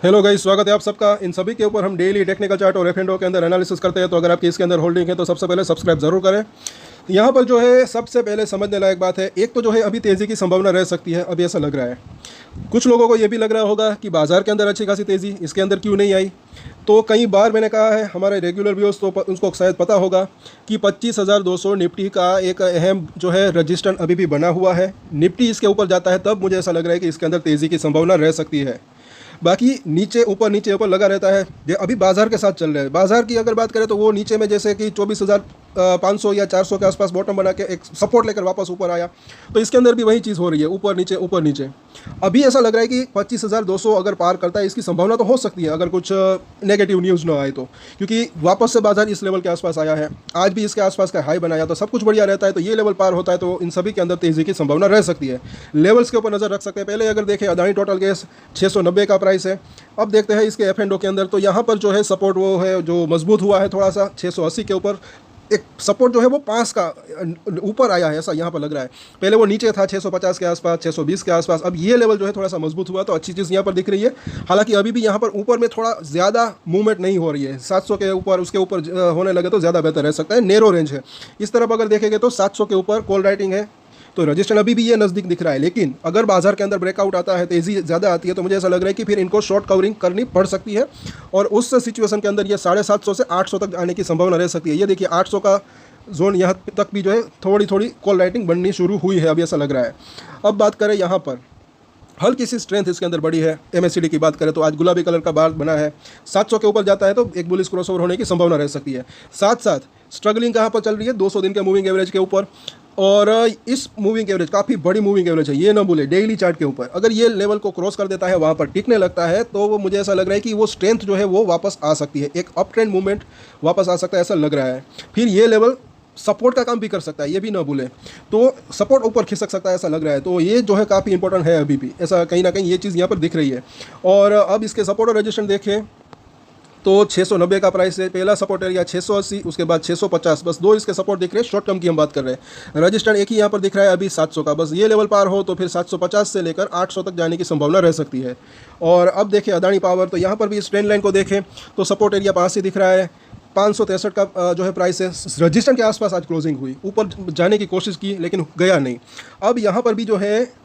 Hello guys, स्वागत है आप सबका। इन सभी के ऊपर हम डेली टेक्निकल चार्ट और एफ&ओ के अंदर एनालिसिस करते हैं। तो अगर आपकी इसके अंदर होल्डिंग है तो सबसे पहले सब्सक्राइब जरूर करें। तो यहाँ पर जो है सबसे पहले समझने लायक बात है, एक तो जो है अभी तेज़ी की संभावना रह सकती है। अभी ऐसा लग रहा है, कुछ लोगों को ये भी लग रहा होगा कि बाजार के अंदर अच्छी खासी तेज़ी इसके अंदर क्यों नहीं आई। तो कई बार मैंने कहा है, हमारे रेगुलर व्यूअर्स तो उनको शायद पता होगा कि 25,200 निफ्टी का एक अहम जो है रजिस्टर अभी भी बना हुआ है। निफ्टी इसके ऊपर जाता है तब मुझे ऐसा लग रहा है कि इसके अंदर तेज़ी की संभावना रह सकती है। बाकी नीचे ऊपर लगा रहता है। ये अभी बाजार के साथ चल रहा है। बाजार की अगर बात करें तो वो नीचे में जैसे कि 24,500 या 400 के आसपास बॉटम बना के एक सपोर्ट लेकर वापस ऊपर आया। तो इसके अंदर भी वही चीज़ हो रही है, ऊपर नीचे। अभी ऐसा लग रहा है कि 25,200 अगर पार करता है, इसकी संभावना तो हो सकती है अगर कुछ नेगेटिव न्यूज़ ना आए तो, क्योंकि वापस से बाजार इस लेवल के आसपास आया है। आज भी इसके आसपास का हाई बनाया, तो सब कुछ बढ़िया रहता है। तो ये लेवल पार होता है तो इन सभी के अंदर तेज़ी की संभावना रह सकती है। लेवल्स के ऊपर नज़र रख सकते हैं। पहले अगर देखें, अदानी टोटल गैस 690 का प्राइस है। अब देखते हैं इसके एफ&ओ के अंदर, तो यहाँ पर जो है सपोर्ट वो है जो मजबूत हुआ है थोड़ा सा 680 के ऊपर। एक सपोर्ट जो है वो 5 का ऊपर आया है, ऐसा यहाँ पर लग रहा है। पहले वो नीचे था 650 के आसपास, 620 के आसपास। अब ये लेवल जो है थोड़ा सा मजबूत हुआ, तो अच्छी चीज़ यहाँ पर दिख रही है। हालांकि अभी भी यहाँ पर ऊपर में थोड़ा ज़्यादा मूवमेंट नहीं हो रही है। 700 के ऊपर, उसके ऊपर होने लगे तो ज़्यादा बेहतर रह सकता है। नेरो रेंज है। इस तरफ अगर देखेंगे तो 700 के ऊपर कॉल राइटिंग है, तो रजिस्टर अभी भी ये नज़दीक दिख रहा है। लेकिन अगर बाजार के अंदर ब्रेकआउट आता है, तेज़ी ज़्यादा आती है, तो मुझे ऐसा लग रहा है कि फिर इनको शॉर्ट कवरिंग करनी पड़ सकती है। और उस सिचुएशन के अंदर ये 750 से 800 तक आने की संभावना रह सकती है। ये देखिए 800 का जोन यहाँ तक भी जो है थोड़ी थोड़ी कॉल राइटिंग बननी शुरू हुई है, अभी ऐसा लग रहा है। अब बात करें यहाँ पर, हल्की सी स्ट्रेंथ इसके अंदर बड़ी है। एमएससीडी की बात करें तो आज गुलाबी कलर का बार बना है। 700 के ऊपर जाता है तो एक बुलिश क्रॉसओवर होने की संभावना रह सकती है। साथ साथ स्ट्रगलिंग कहाँ पर चल रही है, 200 दिन के मूविंग एवरेज के ऊपर। और इस मूविंग एवरेज काफ़ी बड़ी मूविंग एवरेज है, ये ना भूले। डेली चार्ट के ऊपर अगर ये लेवल को क्रॉस कर देता है, वहाँ पर टिकने लगता है, तो वो मुझे ऐसा लग रहा है कि वो स्ट्रेंथ जो है वो वापस आ सकती है। एक अप ट्रेंड मूवमेंट वापस आ सकता है, ऐसा लग रहा है। फिर ये लेवल सपोर्ट का काम भी कर सकता है, ये भी ना भूलें। तो सपोर्ट ऊपर खिसक सकता है, ऐसा लग रहा है। तो ये जो है काफ़ी इंपॉर्टेंट है अभी भी, ऐसा कहीं ना कहीं ये चीज़ यहाँ पर दिख रही है। और अब इसके सपोर्ट और रेजिस्टेंस देखें तो 690 का प्राइस है। पहला सपोर्ट एरिया 680, उसके बाद 650, बस दो इसके सपोर्ट दिख रहे हैं। शॉर्ट टर्म की हम बात कर रहे हैं। रजिस्टर एक ही यहाँ पर दिख रहा है अभी 700 का। बस ये लेवल पार हो तो फिर 750 से लेकर 800 तक जाने की संभावना रह सकती है। और अब देखें अदानी पावर, तो यहाँ पर भी इस ट्रेंड लाइन को देखें तो सपोर्ट एरिया 5 से दिख रहा है। 563 का जो है प्राइस है। रजिस्टर के आसपास आज क्लोजिंग हुई, ऊपर जाने की कोशिश की लेकिन गया नहीं। अब यहाँ पर भी जो है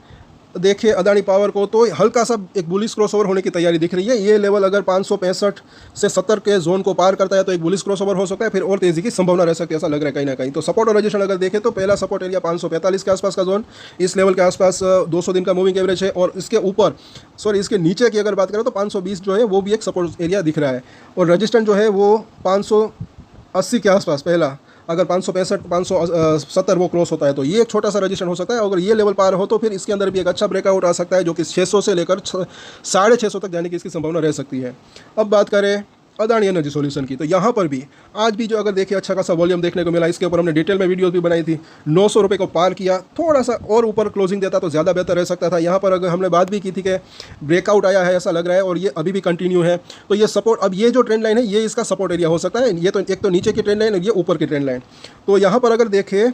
देखें अदानी पावर को, तो हल्का सा एक बुलिश क्रॉसओवर होने की तैयारी दिख रही है। ये लेवल अगर 565 से 70 के जोन को पार करता है तो एक बुलिश क्रॉसओवर हो सकता है, फिर और तेज़ी की संभावना रह सकती है, ऐसा लग रहा है कहीं ना कहीं। तो सपोर्ट और रजिस्टर अगर देखें तो पहला सपोर्ट एरिया 545 के आसपास का जोन, इस लेवल के आसपास 200 दिन का मूविंग एवरेज है। और इसके ऊपर इसके नीचे की अगर बात करें तो 520 जो है वो भी एक सपोर्ट एरिया दिख रहा है। और रजिस्टर जो है वो 580 के आसपास, पहला अगर 565 570 वो क्रॉस होता है तो ये एक छोटा सा रजिस्टर हो सकता है। अगर ये लेवल पार हो तो फिर इसके अंदर भी एक अच्छा ब्रेकआउट आ सकता है, जो कि 600 से लेकर 650 तक जाने की इसकी संभावना रह सकती है। अब बात करें अदानी एनर्जी सॉल्यूशन की, तो यहाँ पर भी आज भी जो अगर देखिए अच्छा खासा वॉल्यूम देखने को मिला। इसके ऊपर हमने डिटेल में वीडियोस भी बनाई थी। 900 रुपये को पार किया, थोड़ा सा और ऊपर क्लोजिंग देता तो ज़्यादा बेहतर रह सकता था। यहाँ पर अगर हमने बात भी की थी कि ब्रेकआउट आया है, ऐसा लग रहा है, और ये अभी भी कंटिन्यू है। तो ये सपोर्ट, अब ये जो ट्रेंड लाइन है ये इसका सपोर्ट एरिया हो सकता है। ये तो एक तो नीचे की ट्रेंड लाइन है, ये ऊपर की ट्रेंड लाइन। तो यहाँ पर अगर देखें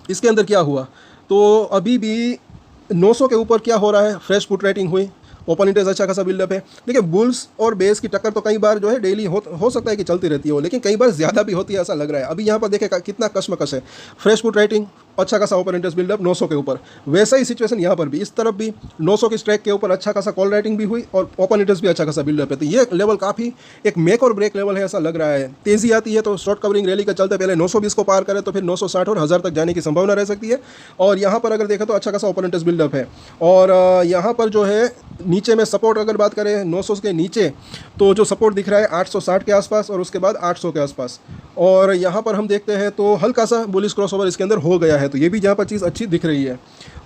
इसके अंदर क्या हुआ, तो अभी भी 900 के ऊपर क्या हो रहा है, फ्रेश पुट रेटिंग हुई, ओपन इंटरेस्ट अच्छा खासा बिल्डअप है। देखिए बुल्स और बेस की टक्कर तो कई बार जो है डेली हो सकता है कि चलती रहती हो, लेकिन कई बार ज़्यादा भी होती है, ऐसा लग रहा है। अभी यहाँ पर देखें कितना कशमकश है। फ्रेश पुट रेटिंग, अच्छा खासा ओपन इंटरेस्ट बिल्डअप 900 के ऊपर। वैसा ही सिचुएशन यहाँ पर भी, इस तरफ भी 900 की स्ट्राइक के ऊपर अच्छा खासा कॉल राइटिंग भी हुई और ओपन इंटरेस्ट भी अच्छा खासा बिल्डअप है। तो ये लेवल काफ़ी एक मेक और ब्रेक लेवल है, ऐसा लग रहा है। तेज़ी आती है तो शॉर्ट कवरिंग रैली का चलते पहले 920 को पार करे तो फिर 960 और 1000 तक जाने की संभावना रह सकती है। और यहाँ पर अगर देखें तो अच्छा खासा ओपन इंटरेस्ट बिल्डअप है। और यहाँ पर जो है नीचे में सपोर्ट अगर बात करें 900 के नीचे, तो जो सपोर्ट दिख रहा है 860 के आसपास और उसके बाद 800 के आसपास। और यहाँ पर हम देखते हैं तो हल्का सा बुलिश क्रॉसओवर इसके अंदर हो गया है, तो ये भी यहाँ पर चीज़ अच्छी दिख रही है।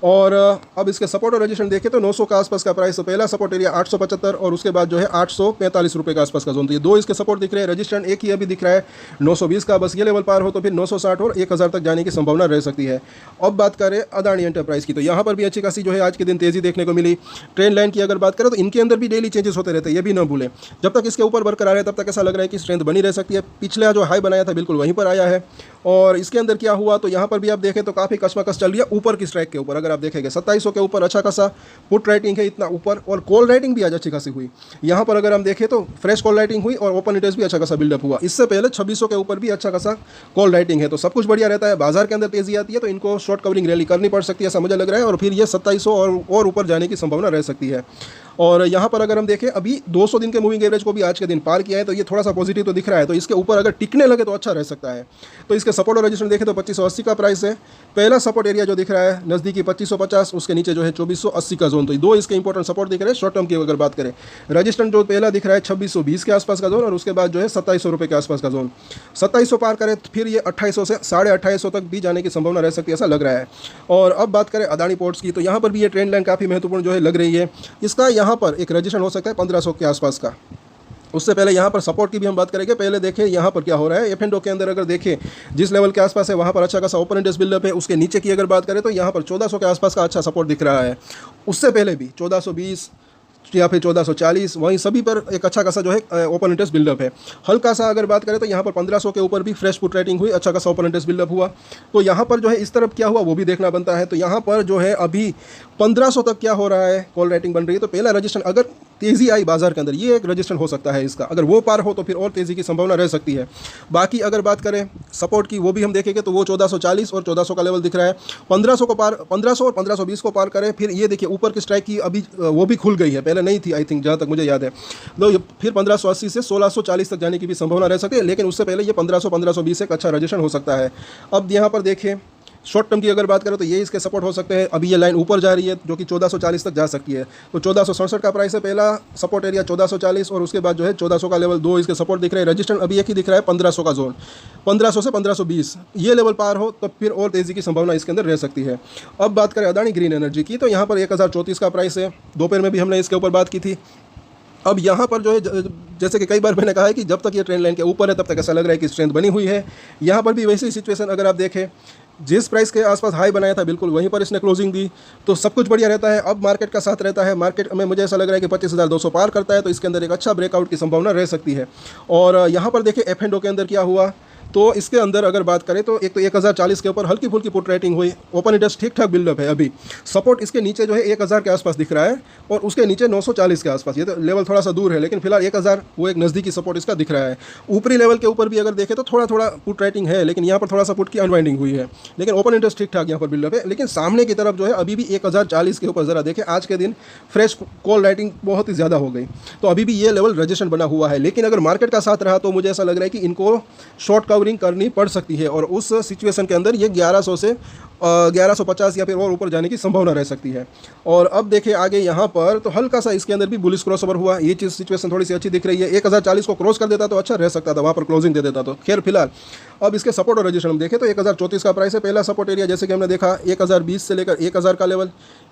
और अब इसके सपोर्ट और रजिस्टेंस देखें तो 900 के आसपास का प्राइस, तो पहला सपोर्ट एरिया 875 और उसके बाद जो है 845 रुपये के आसपास का जोन। तो ये दो इसके सपोर्ट दिख रहे हैं। रजिस्टेंस एक ही अभी दिख रहा है 920 का। बस ये लेवल पार हो तो फिर 960 और 1000 तक जाने की संभावना रह सकती है। अब बात करें अदानी एंटरप्राइज की, तो यहाँ पर भी अच्छी खासी जो है आज के दिन तेज़ी देखने को मिली। ट्रेंड लाइन की अगर बात करें तो इनके अंदर भी डेली चेंजेस होते रहते हैं, ये भी ना भूलें। जब तक इसके ऊपर बरकरार है तब तक ऐसा लग रहा है कि स्ट्रेंथ बनी रह सकती है। पिछला जो हाई बनाया था बिल्कुल वहीं पर आया है। और इसके अंदर क्या हुआ, तो यहाँ पर भी आप देखें तो काफ़ी कशमकश चल रही है ऊपर की स्ट्राइक के ऊपर। अगर आप देखेंगे 2700 के ऊपर अच्छा खासा पुट राइटिंग है इतना ऊपर, और कॉल राइटिंग भी आज अच्छी खासी हुई। यहाँ पर अगर हम देखें तो फ्रेश कॉल राइटिंग हुई और ओपन इंटरेस्ट भी अच्छा खासा बिल्डअप हुआ। इससे पहले 2600 के ऊपर भी अच्छा खासा कॉल राइटिंग है, तो सब कुछ बढ़िया रहता है। बाजार के अंदर तेजी आती है तो इनको शॉर्ट कवरिंग रैली करनी पड़ सकती है, ऐसा मुझे लग रहा है, और फिर ये 2700 और ऊपर जाने की संभावना रह सकती है। और यहाँ पर अगर हम देखें अभी 200 दिन के मूविंग एवरेज को भी आज के दिन पार किया है, तो ये थोड़ा सा पॉजिटिव तो दिख रहा है, तो इसके ऊपर अगर टिकने लगे तो अच्छा रह सकता है। तो इसके सपोर्ट और रेजिस्टेंस देखें तो 2580 का प्राइस है। पहला सपोर्ट एरिया जो दिख रहा है नज़दीकी 2550, उसके नीचे जो है 2480 का जोन, तो दो इसके इंपॉर्टेंट सपोर्ट दिख रहे हैं शॉर्ट टर्म की अगर बात करें। रेजिस्टेंस जो पहला दिख रहा है 2620 के आसपास का जोन, और उसके बाद जो है 2700 रुपये के आसपास का जोन। 2700 पार करें फिर ये 2800 से 2850 तक भी जाने की संभावना रह सकती है, ऐसा लग रहा है। और अब बात करें अदानी पोर्ट्स की, तो यहाँ पर भी ये ट्रेंड लाइन काफ़ी महत्वपूर्ण जो है लग रही है। इसका यहाँ पर एक रजिस्ट्रेशन हो सकता है 1500 के आसपास का। उससे पहले यहाँ पर सपोर्ट की भी हम बात करेंगे। पहले देखें यहाँ पर क्या हो रहा है। F&O के अंदर अगर देखें जिस लेवल के आसपास है वहाँ पर अच्छा खासा ओपन इंटरेस्ट बिल्डअप है। उसके नीचे की अगर बात करें तो यहाँ पर 1400 के आसपास का अच्छा सपोर्ट दिख रहा है। उससे पहले भी 1420 या फिर 1440, वहीं सभी पर एक अच्छा खासा जो है ओपन इंटरेस्ट बिल्डअप है। हल्का सा अगर बात करें तो यहाँ पर 1500 के ऊपर भी फ्रेश पुट राइटिंग हुई, अच्छा खासा ओपन इंटरेस्ट बिल्डअप हुआ। तो यहाँ पर जो है इस तरफ क्या हुआ वो भी देखना बनता है। तो यहाँ पर जो है अभी 1500 तक क्या हो रहा है, कॉल राइटिंग बन रही है। तो पहला रजिस्ट्रेशन अगर तेज़ी आई बाजार के अंदर, ये एक रजिस्ट्रेशन हो सकता है इसका, अगर वो पार हो तो फिर और तेज़ी की संभावना रह सकती है। बाकी अगर बात करें सपोर्ट की, वो भी हम देखेंगे तो वो 1440 और 1400 का लेवल दिख रहा है। 1500 को पार, 1500 और 1520 को पार करें, फिर ये देखिए ऊपर की स्ट्राइक की अभी वो भी खुल गई है, पहले नहीं थी आई थिंक, जहाँ तक मुझे याद है। तो फिर 1580 से 1640 तक जाने की भी संभावना रह सकती है, लेकिन उससे पहले ये 1500-1520 एक अच्छा रजिस्ट्रेशन हो सकता है। अब यहाँ पर देखें शॉर्ट टर्म की अगर बात करें तो ये इसके सपोर्ट हो सकते हैं। अभी ये लाइन ऊपर जा रही है जो कि 1440 तक जा सकती है। तो 1467 का प्राइस है पहला सपोर्ट एरिया 1440, और उसके बाद जो है 1400 का लेवल, दो इसके सपोर्ट दिख रहे हैं। रजिस्टेंस अभी एक ही दिख रहा है 1500 का जोन, 1500 से 1520 ये लेवल पार हो तो फिर और तेज़ी की संभावना इसके अंदर रह सकती है। अब बात करें अदानी ग्रीन एनर्जी की, तो यहाँ पर 1034 का प्राइस है। दोपहर में भी हमने इसके ऊपर बात की थी। अब यहाँ पर जो है जैसे कि कई बार मैंने कहा है कि जब तक ये ट्रेंड लाइन के ऊपर है तब तक ऐसा लग रहा है कि स्ट्रेंथ बनी हुई है। यहाँ पर भी वैसी सिचुएशन अगर आप देखें, जिस प्राइस के आसपास हाई बनाया था बिल्कुल वहीं पर इसने क्लोजिंग दी, तो सब कुछ बढ़िया रहता है। अब मार्केट का साथ रहता है, मार्केट में मुझे ऐसा लग रहा है कि 25,200 पार करता है, तो इसके अंदर एक अच्छा ब्रेकआउट की संभावना रह सकती है। और यहाँ पर देखिए F&O के अंदर क्या हुआ, तो इसके अंदर अगर बात करें तो एक तो 1040 के ऊपर हल्की फुल्की पुट राइटिंग हुई, ओपन इंटरेस्ट ठीक ठाक बिल्डअप है। अभी सपोर्ट इसके नीचे जो है 1000 के आसपास दिख रहा है, और उसके नीचे 940 के आसपास। ये तो लेवल थोड़ा सा दूर है, लेकिन फिलहाल 1000 वो एक नज़दीकी सपोर्ट इसका दिख रहा है। ऊपरी लेवल के ऊपर भी अगर देखें तो थोड़ा थोड़ा पुट राइटिंग है, लेकिन यहाँ पर थोड़ा सा पुट की अनवाइंडिंग हुई है, लेकिन ओपन इंटरेस्ट ठीक ठाक यहाँ पर बिल्डअप है। लेकिन सामने की तरफ जो है अभी भी 1040 के ऊपर ज़रा देखें, आज के दिन फ्रेश कॉल राइटिंग बहुत ही ज़्यादा हो गई, तो अभी भी ये लेवल रजिस्ट्रेशन बना हुआ है। लेकिन अगर मार्केट का साथ रहा तो मुझे ऐसा लग रहा है कि इनको शॉर्ट कवरिंग करनी पड़ सकती है, और उस सिचुएशन के अंदर ये 1100 से 1150 या फिर और ऊपर जाने की संभावना रह सकती है। और अब देखें आगे यहाँ पर तो हल्का सा इसके अंदर भी बुलिश क्रॉसओवर हुआ, ये चीज़ सिचुएशन थोड़ी सी अच्छी दिख रही है। 1040 को क्रॉस कर देता तो अच्छा रह सकता था, वहाँ पर क्लोजिंग दे देता तो। खैर फिलहाल अब इसके सपोर्ट और रजिस्ट्रेशन हम देखें तो 1034 का प्राइस है। पहला सपोर्ट एरिया जैसे कि हमने देखा 1020 से लेकर 1000 का लेवल।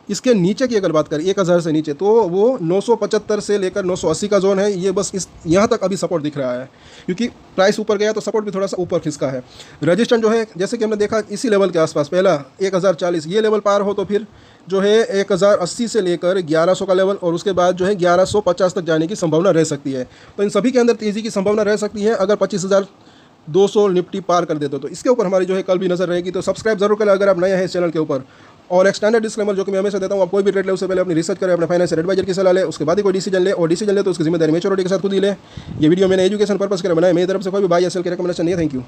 इसके नीचे की अगर बात करें 1000 से नीचे, तो वो 975 से लेकर 980 का जोन है। ये बस इस यहाँ तक अभी सपोर्ट दिख रहा है, क्योंकि प्राइस ऊपर गया तो सपोर्ट भी थोड़ा सा ऊपर खिसका है। रजिस्टेंस जो है जैसे कि हमने देखा इसी लेवल के आसपास, पहला 1040 ये लेवल पार हो तो फिर जो है 1080 से लेकर 1100 का लेवल, और उसके बाद जो है 1150 तक जाने की संभावना रह सकती है। तो इन सभी के अंदर तेज़ी की संभावना रह सकती है अगर 25,200 निफ्टी पार कर देते तो इसके ऊपर हमारी जो है कल भी नजर रहेगी। तो सब्सक्राइब जरूर करें अगर आप नए हैं इस चैनल के ऊपर। और एक स्टैंडर्ड डिस्क्लेमर जो कि मैं हमेशा देता हूँ, आप कोई भी ट्रेड ले उससे पहले अपनी रिसर्च करें, अपने फाइनेंशियल एडवाइजर की सलाह ले, उसके बाद ही कोई डिसीजन ले, और डिसीजन ले तो उसकी जिम्मेदारी मैच्योरिटी के साथ खुद ही ले। ये वीडियो मैंने एजुकेशन पर्पस के लिए बनाया, मेरी तरफ से कोई भी बाय या सेल की रिकमेंडेशन नहीं है। Thank you.